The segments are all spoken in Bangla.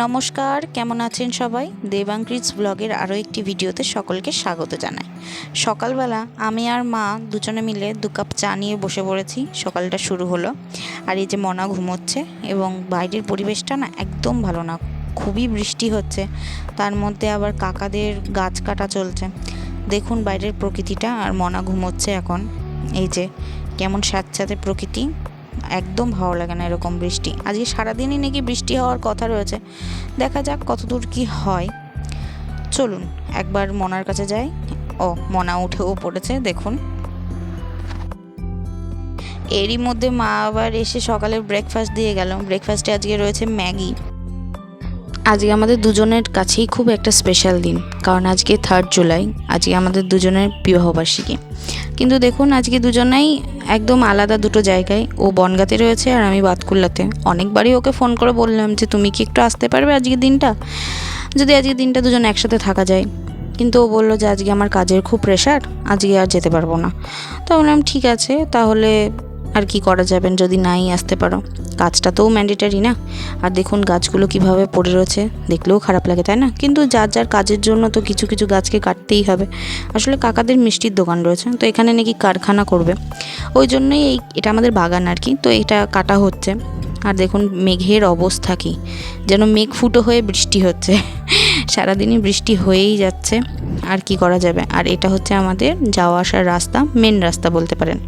নমস্কার, কেমন আছেন সবাই? দেবাঙ্কৃজ ব্লগের আরও একটি ভিডিওতে সকলকে স্বাগত জানাই। সকালবেলা আমি আর মা দুজনে মিলে 2 কাপ চা নিয়ে বসে পড়েছি। সকালটা শুরু হলো, আর এই যে মনা ঘুমোচ্ছে এবং বাইরের পরিবেশটা না একদম ভালো না, খুবই বৃষ্টি হচ্ছে, তার মধ্যে আবার কাকাদের গাছ কাটা চলছে। দেখুন বাইরের প্রকৃতিটা, আর মনা ঘুমোচ্ছে এখন। এই যে কেমন স্যাঁতস্যাঁতে প্রকৃতি, একদম ভালো লাগে না এরকম বৃষ্টি। আজকে সারাদিনই নাকি বৃষ্টি হওয়ার কথা রয়েছে, দেখা যাক কতদূর কি হয়। চলুন একবার মনার কাছে যাই। ও, মনা উঠেও পড়েছে দেখুন। এরই মধ্যে মা আবার এসে সকালে ব্রেকফাস্ট দিয়ে গেল। ব্রেকফাস্টে আজকে রয়েছে ম্যাগি। আজকে আমাদের দুজনের কাছেই খুব একটা স্পেশাল দিন, কারণ আজকে 3 জুলাই, আজকে আমাদের দুজনের বিবাহবার্ষিকী। কিন্তু দেখুন আজকে দুজনেই একদম আলাদা দুটো জায়গায়। ও বনগাঁতে রয়েছে আর আমি বাতকুল্লাতে। অনেকবারই ওকে ফোন করে বললাম যে তুমি কি একটু আসতে পারবে আজকে দিনটা, যদি আজকে দিনটা দুজন একসাথে থাকা যায়। কিন্তু ও বললো যে আজকে আমার কাজের খুব প্রেশার, আজকে আর যেতে পারবো না। তো বললাম ঠিক আছে, তাহলে আর কি করা যাবেন, যদি নাই আসতে পারো, কাজটা তো ম্যান্ডেটারি না। আর দেখুন গাছগুলো কিভাবে পড়ে রয়েছে, দেখলেও খারাপ লাগে তাই না? কিন্তু যার যার কাজের জন্য তো কিছু কিছু গাছকে কাটতেই হবে। আসলে কাকাদের মিষ্টির দোকান রয়েছে, তো এখানে নাকি কারখানা করবে, ওই জন্যই এটা আমাদের বাগান আর কি, তো এটা কাটা হচ্ছে। আর দেখুন মেঘের অবস্থা কি, যেন মেঘ ফুটো হয়ে বৃষ্টি হচ্ছে। সারাদিনই বৃষ্টি হয়েই যাচ্ছে, আর কি করা যাবে। আর এটা হচ্ছে আমাদের যাওয়া আসার রাস্তা, মেন রাস্তা বলতে পারেন।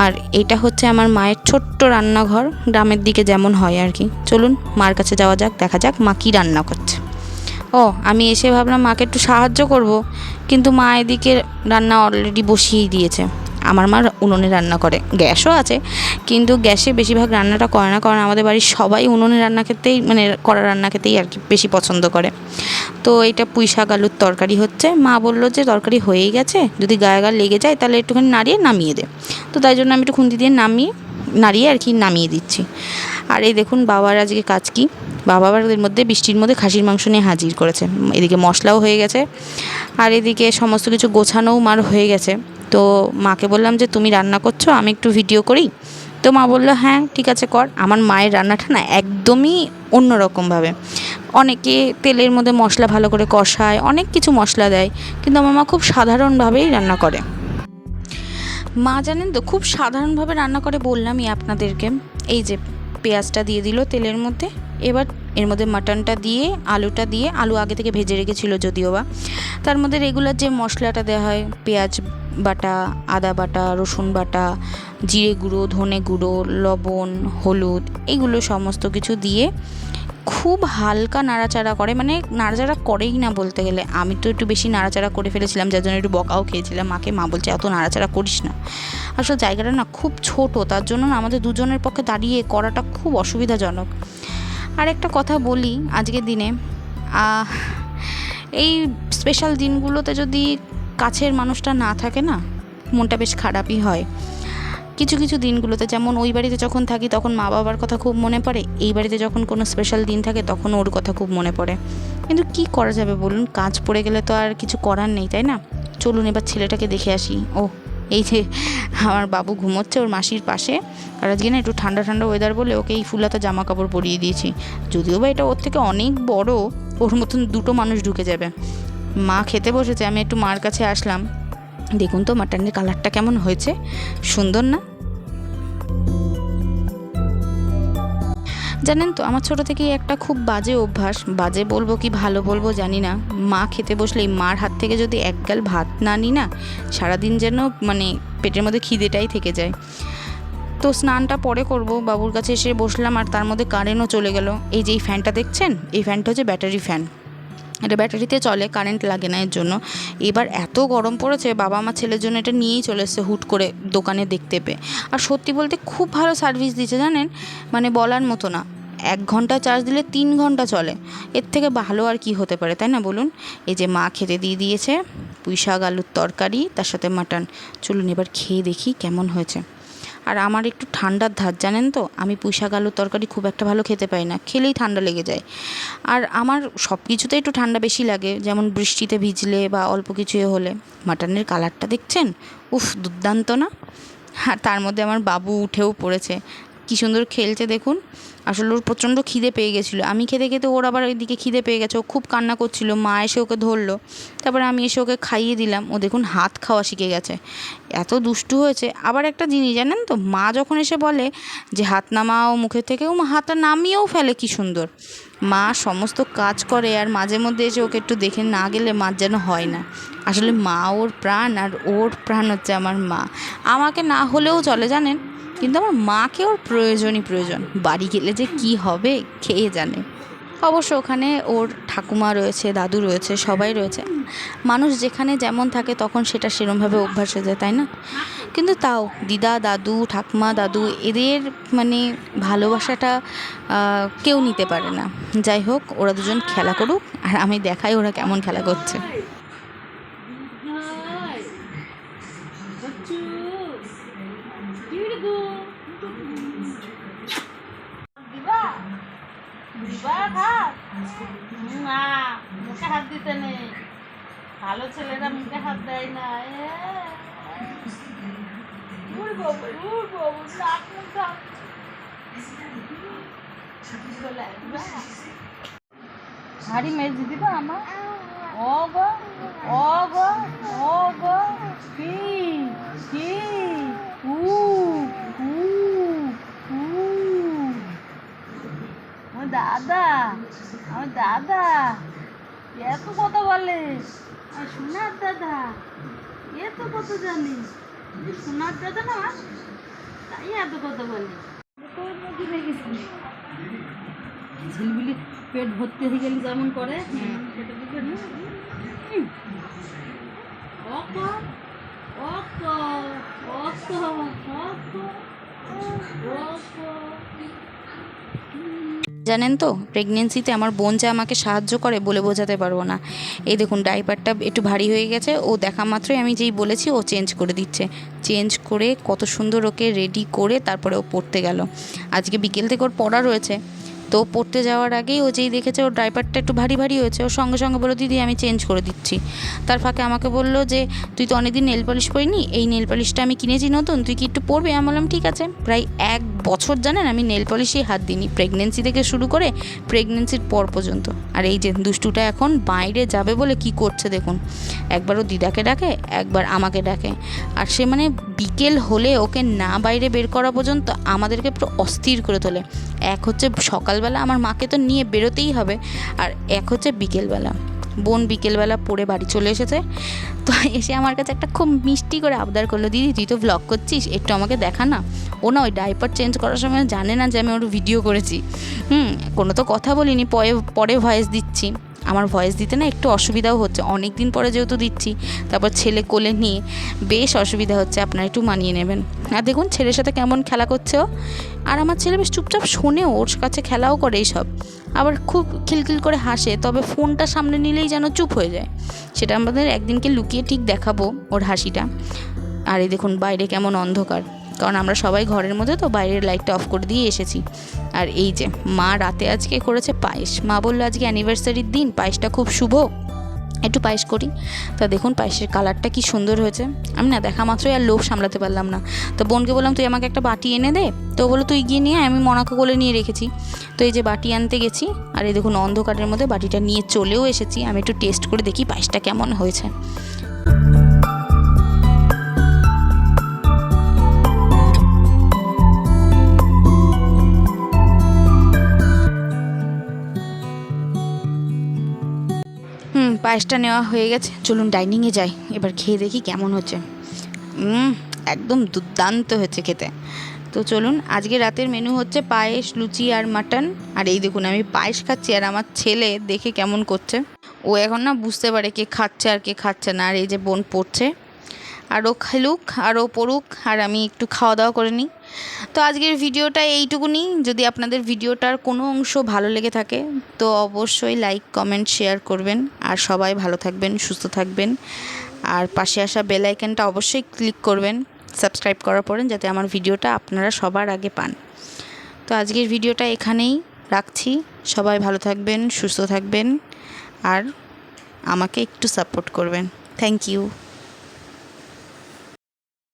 আর এটা হচ্ছে আমার মায়ের ছোট্ট রান্নাঘর, গ্রামের দিকে যেমন হয় আর কি। চলুন মার কাছে যাওয়া যাক, দেখা যাক মা কী রান্না করছে। ও, আমি এসে ভাবলাম মাকে একটু সাহায্য করব, কিন্তু মা এদিকে রান্না অলরেডি বসিয়েই দিয়েছে। আমার মা উনুনে রান্না করে, গ্যাসও আছে, কিন্তু গ্যাসে বেশিরভাগ রান্নাটা করে না, কারণ আমাদের বাড়ির সবাই উনুনে রান্না খেতেই, মানে কড়া রান্না খেতেই আর কি বেশি পছন্দ করে। তো এটা পুঁই শাক আলুর তরকারি হচ্ছে। মা বললো যে তরকারি হয়েই গেছে, যদি গায়ে গায়ে লেগে যায় তাহলে একটুখানি নাড়িয়ে নামিয়ে দে। তো তাই জন্য আমি একটু খুন্তি দিয়ে নাড়িয়ে আর কি নামিয়ে দিচ্ছি। আর এই দেখুন বাবার আজকে কাজ কি, বাবা আবার এর মধ্যে বৃষ্টির মধ্যে খাসির মাংস নিয়ে হাজির করেছে। এদিকে মশলাও হয়ে গেছে, আর এদিকে সমস্ত কিছু গোছানোও মার হয়ে গেছে। তো মাকে বললাম যে তুমি রান্না করছো, আমি একটু ভিডিও করি। তো মা বললো হ্যাঁ ঠিক আছে কর। আমার মায়ের রান্নাটা না একদমই অন্যরকমভাবে। অনেকে তেলের মধ্যে মশলা ভালো করে কষায়, অনেক কিছু মশলা দেয়, কিন্তু আমার মা খুব সাধারণভাবেই রান্না করে। মা জানেন তো খুব সাধারণভাবে রান্না করে, বললামই আপনাদেরকে। এই যে পেঁয়াজটা দিয়ে দিল তেলের মধ্যে, এবার এর মধ্যে মাটনটা দিয়ে, আলুটা দিয়ে, আলু আগে থেকে ভেজে রেখেছিল যদিও বা, তার মধ্যে রেগুলার যে মশলাটা দেওয়া হয়, পেঁয়াজ বাটা, আদা বাটা, রসুন বাটা, জিরে গুঁড়ো, ধনে গুঁড়ো, লবণ, হলুদ, এগুলো সমস্ত কিছু দিয়ে খুব হালকা নাড়াচাড়া করে, মানে নাড়াচাড়া করেই না বলতে গেলে। আমি তো একটু বেশি নাড়াচাড়া করে ফেলেছিলাম, যার জন্য একটু বকাও খেয়েছিলাম মাকে। মা বলছে এত নাড়াচাড়া করিস না। আসলে জায়গাটা না খুব ছোট, তার জন্য না আমাদের দুজনের পক্ষে দাঁড়িয়ে করাটা খুব অসুবিধাজনক। আর একটা কথা বলি, আজকের দিনে এই স্পেশাল দিনগুলোতে যদি কাছের মানুষটা না থাকে না, মনটা বেশ খারাপই হয়। কিছু কিছু দিনগুলোতে, যেমন ওই বাড়িতে যখন থাকি তখন মা বাবার কথা খুব মনে পড়ে, এই বাড়িতে যখন কোনো স্পেশাল দিন থাকে তখন ওর কথা খুব মনে পড়ে। কিন্তু কি করা যাবে বলুন, কাজ পড়ে গেলে তো আর কিছু করার নেই তাই না? চলুন এবার ছেলেটাকে দেখে আসি। ও, এই যে আমার বাবু ঘুমোচ্ছে ওর মাসির পাশে। আর আজকে না একটু ঠান্ডা ঠান্ডা ওয়েদার বলে ওকে এই ফুলাতা জামা কাপড় পরিয়ে দিয়েছি। যদিও বা এটা ওর থেকে অনেক বড়, ওর মতন 2টো মানুষ ঢুকে যাবে। মা খেতে বসেছে, আমি একটু মার কাছে আসলাম। দেখুন তো মাটনের কালারটা কেমন হয়েছে, সুন্দর না? জানেন তো আমার ছোটো থেকেই একটা খুব বাজে অভ্যাস, বাজে বলবো কি ভালো বলবো জানি না, মা খেতে বসলেই মার হাত থেকে যদি এক গাল ভাত না নিই না, সারাদিন যেন মানে পেটের মধ্যে খিদেটাই থেকে যায়। তো স্নানটা পরে করব, বাবুর কাছে এসে বসলাম, আর তার মধ্যে কারেন্টও চলে গেল। এই যে এই ফ্যানটা দেখছেন, এই ফ্যানটা হচ্ছে ব্যাটারি ফ্যান, এটা ব্যাটারিতে চলে, কারেন্ট লাগে না এর জন্য। এবার এত গরম পড়েছে, বাবা আমার ছেলের জন্য এটা নিয়েই চলে এসেছে হুট করে দোকানে দেখতে পেয়ে। আর সত্যি বলতে খুব ভালো সার্ভিস দিচ্ছে জানেন, মানে বলার মতো না। 1 ঘন্টা চার্জ দিলে 3 ঘন্টা চলে, এর থেকে ভালো আর কি হতে পারে তাই না বলুন? এই যে মা খেতে দিয়ে দিয়েছে পুঁই শাক আলুর তরকারি, তার সাথে মাটন। চলুন এবার খেয়ে দেখি কেমন হয়েছে। আর আমার একটু ঠান্ডার ধাত জানেন তো, আমি পুঁই শাক আলুর তরকারি খুব একটা ভালো খেতে পাই না, খেলেই ঠান্ডা লেগে যায়। আর আমার সব কিছুতে একটু ঠান্ডা বেশি লাগে, যেমন বৃষ্টিতে ভিজলে বা অল্প কিছু হলে। মাটনের কালারটা দেখছেন, উফ দুর্দান্ত না? আর তার মধ্যে আমার বাবু উঠেও পড়েছে, কী সুন্দর খেলছে দেখুন। আসলে ওর প্রচণ্ড খিদে পেয়ে গেছিলো, আমি খেতে খেতে ওর আবার ওইদিকে খিদে পেয়ে গেছে, ও খুব কান্না করছিল। মা এসে ওকে ধরলো, তারপরে আমি এসে ওকে খাইয়ে দিলাম। ও দেখুন হাত খাওয়া শিখে গেছে, এত দুষ্টু হয়েছে। আবার একটা জিনিস জানেন তো, মা যখন এসে বলে যে হাত নামাও মুখের থেকে, ও হাতটা নামিয়েও ফেলে, কি সুন্দর। মা সমস্ত কাজ করে, আর মাঝে মধ্যে এসে ওকে একটু দেখে না গেলে মার যেন হয় না। আসলে মা ওর প্রাণ, আর ওর প্রাণ হচ্ছে আমার মা। আমাকে না হলেও চলে জানেন, কিন্তু আমার মাকে ওর প্রয়োজনই প্রয়োজন। বাড়ি গেলে যে কি হবে খেয়ে জানে। অবশ্য ওখানে ওর ঠাকুমা রয়েছে, দাদু রয়েছে, সবাই রয়েছে। মানুষ যেখানে যেমন থাকে তখন সেটা সেরমভাবে অভ্যাস হয়ে যায়, তাই না? কিন্তু তাও দিদা, দাদু, ঠাকুমা, দাদু এদের মানে ভালোবাসাটা কেউ নিতে পারে না। যাই হোক, ওরা দুজন খেলা করুক, আর আমি দেখাই ওরা কেমন খেলা করছে। মুখে হাত দিতে নেই, ভালো ছেলেরা মুখে হাত দেয় না। হাড়ি মেরে দিবা আমার। ও গো ও গো ও গো, কি কি উ উ উ, ও দাদা, আমার দাদা এত কথা বলে। আর সোনার দাদা এত কথা জানি, সোনার দাদা না, তাই এত কথা বলে। ঝিলবিলি পেট ভর্তি হয়ে গেলে যেমন করে সেটা দিকে না। অক অক অক অক অক। জানেন তো, প্রেগনেন্সিতে আমার বোন যে আমাকে সাহায্য করে বলে বোঝাতে পারবো না। এই দেখুন ডাইপারটা একটু ভারী হয়ে গেছে, ও দেখা মাত্রই আমি যেই বলেছি ও চেঞ্জ করে দিচ্ছে। চেঞ্জ করে কত সুন্দর ওকে রেডি করে তারপরে ও পড়তে গেল। আজকে বিকেল থেকে ওর পড়া রয়েছে, তো পড়তে যাওয়ার আগেই ও যেই দেখেছে ওর ড্রাইপারটা একটু ভারী ভারী হয়েছে, ওর সঙ্গে সঙ্গে বললো দিদি আমি চেঞ্জ করে দিচ্ছি। তার ফাঁকে আমাকে বললো যে তুই তো অনেকদিন নেল পলিশ পরিনি, এই নেল পলিশটা আমি কিনেছি নতুন, তুই কি একটু পরবি? আমি বললাম ঠিক আছে। প্রায় 1 বছর জানেন আমি নেল পলিশেই হাত দিইনি, প্রেগনেন্সি থেকে শুরু করে প্রেগনেন্সির পর পর্যন্ত। আর এই যে দুষ্টুটা এখন বাইরে যাবে বলে কি করছে দেখুন, একবার ও দিদাকে ডাকে, একবার আমাকে ডাকে। আর সে মানে বিকেল হলে ওকে না বাইরে বের করা পর্যন্ত আমাদেরকে পুরো অস্থির করে তোলে। এক হচ্ছে সকালবেলা আমার মাকে তো নিয়ে বেরোতেই হবে, আর এক হচ্ছে বিকেলবেলা। বোন বিকেলবেলা পড়ে বাড়ি চলে এসেছে, তো এসে আমার কাছে একটা খুব মিষ্টি করে আবদার করলো, দিদি তুই তো ভ্লগ করছিস, একটু আমাকে দেখা না। ও না ওই ডাইপার চেঞ্জ করার সময় জানে না যে আমি ওর ভিডিও করেছি। কোনো তো কথা বলিনি, পরে ভয়েস দিচ্ছি। আমার ভয়েস দিতে না একটু অসুবিধাও হচ্ছে, অনেক দিন পরে যেহেতু দিচ্ছি, তারপর ছেলে কোলে নিয়ে বেশ অসুবিধা হচ্ছে, আপনারা একটু মানিয়ে নেবেন। আর দেখুন ছেলের সাথে কেমন খেলা করছে ও, আর আমার ছেলে বেশ চুপচাপ শোনেও, ওর কাছে খেলাও করে এইসব, আবার খুব খিলখিল করে হাসে, তবে ফোনটা সামনে নিলেই যেন চুপ হয়ে যায়। সেটা আমাদের একদিনকে লুকিয়ে ঠিক দেখাবো ওর হাসিটা। আর এই দেখুন বাইরে কেমন অন্ধকার, কারণ আমরা সবাই ঘরের মধ্যে তো বাইরের লাইটটা অফ করে দিয়ে এসেছি। আর এই যে মা রাতে আজকে করেছে পায়েস, মা বললো আজকে অ্যানিভার্সারির দিন, পায়েসটা খুব শুভ, একটু পায়েস করি। তা দেখুন পায়েসের কালারটা কি সুন্দর হয়েছে। আমি না দেখা মাত্রই আর লোভ সামলাতে পারলাম না, তো বোনকে বললাম তুই আমাকে একটা বাটি এনে দে, তো বললো তুই গিয়ে নিয়ে, আমি মনাকে কোলে নিয়ে রেখেছি। তো এই যে বাটি আনতে গেছি, আর এই দেখুন অন্ধকারের মধ্যে বাটিটা নিয়ে চলেও এসেছি। আমি একটু টেস্ট করে দেখি পায়েসটা কেমন হয়েছে। পায়েসটা নেওয়া হয়ে গেছে, চলুন ডাইনিংয়ে যাই, এবার খেয়ে দেখি কেমন হচ্ছে। একদম দুর্দান্ত হয়েছে খেতে। তো চলুন, আজকে রাতের মেনু হচ্ছে পায়েস, লুচি আর মাটন। আর এই দেখুন আমি পায়েস খাচ্ছি, আর আমার ছেলে দেখে কেমন করছে, ও এখন না বুঝতে পারে কে খাচ্ছে আর কে খাচ্ছে না। আর এই যে বোন পড়ছে, আর ও খেলুক আর ও পড়ুক, আর আমি একটু খাওয়া দাওয়া করে নিই। তো আজকের ভিডিওটা এইটুকুনি। যদি আপনাদের ভিডিওটার কোনো অংশ ভালো লেগে থাকে তো অবশ্যই লাইক, কমেন্ট, শেয়ার করবেন। আর সবাই ভালো থাকবেন, সুস্থ থাকবেন, আর পাশে আসা বেল আইকনটা অবশ্যই ক্লিক করবেন সাবস্ক্রাইব করার পরে, যাতে আমার ভিডিওটা আপনারা সবার আগে পান। তো আজকের ভিডিওটা এখানেই রাখছি। সবাই ভালো থাকবেন, সুস্থ থাকবেন, আর আমাকে একটু সাপোর্ট করবেন। Thank you.